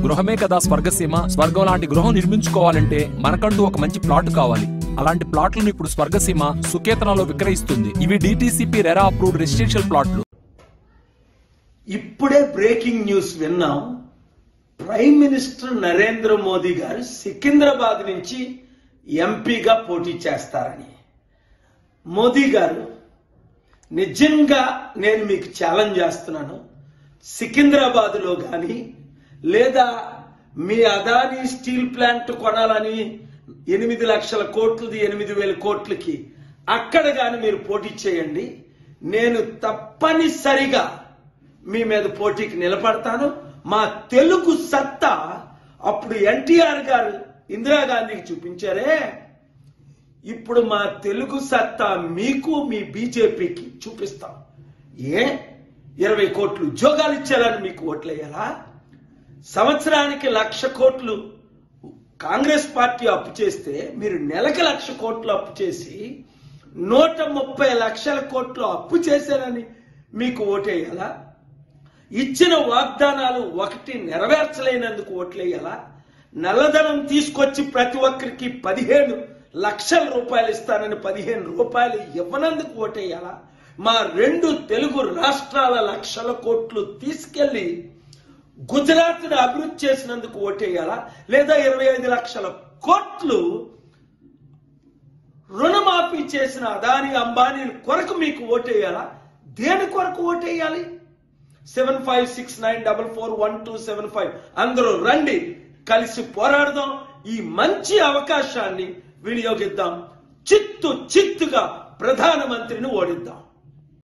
గృహమే కదా స్వర్గసీమ. స్వర్గం లాంటి గృహం నిర్మించుకోవాలంటే మనకంటూ ఒక మంచి ప్లాట్ కావాలి. అలాంటి ప్లాట్లను ఇప్పుడు స్వర్గసీమ సుకేతనలో విక్రయిస్తుంది. ఇవి డిటిసిపి రెరా అప్రూవ్డ్ రెసిడెన్షియల్ ప్లాట్లు. ఇప్పుడే బ్రేకింగ్ న్యూస్ విన్నాం. ప్రైమ్ మినిస్టర్ నరేంద్ర మోదీ గారు సికింద్రాబాద్ నుంచి ఎంపీగా పోటీ చేస్తారని. మోదీ గారు, నిజంగా నేను మీకు ఛాలెంజ్ చేస్తున్నాను. సికింద్రాబాద్లో కానీ లేదా మీ అదానీ స్టీల్ ప్లాంట్ కొనాలని 8 లక్షల కోట్లది 8,000 కోట్లకి అక్కడ కానీ మీరు పోటీ చేయండి. నేను తప్పనిసరిగా మీ మీద పోటీకి నిలబడతాను. మా తెలుగు సత్తా అప్పుడు ఎన్టీఆర్ గారు ఇందిరాగాంధీకి చూపించారే, ఇప్పుడు మా తెలుగు సత్తా మీకు మీ బీజేపీకి చూపిస్తాం. 20 కోట్లు ఉద్యోగాలు ఇచ్చారని మీకు ఓట్లేయాలా? సంవత్సరానికి 1,00,000 కోట్లు కాంగ్రెస్ పార్టీ అప్పు చేస్తే మీరు నెలకు 1,00,000 కోట్లు అప్పు చేసి 130 లక్షల కోట్లు అప్పు చేశారని మీకు ఓటేయాలా? ఇచ్చిన వాగ్దానాలు ఒకటి నెరవేర్చలేనందుకు ఓట్లేయాలా? నల్లధనం తీసుకొచ్చి ప్రతి ఒక్కరికి 15 లక్షల రూపాయలు ఇస్తానని 15 రూపాయలు ఇవ్వనందుకు ఓటేయాలా? మా 2 తెలుగు రాష్ట్రాల 1,00,000 కోట్లు తీసుకెళ్లి గుజరాత్ను అభివృద్ధి చేసినందుకు ఓటేయాలా? లేదా 25 లక్షల కోట్లు రుణమాఫీ చేసిన అదానీ అంబానీ కొరకు మీకు ఓటేయాలా? దేని కొరకు ఓటేయాలి? 7569441275 అందరూ రండి, కలిసి పోరాడదాం. ఈ మంచి అవకాశాన్ని వినియోగిద్దాం. చిత్తుగా ప్రధానమంత్రిని ఓడిద్దాం.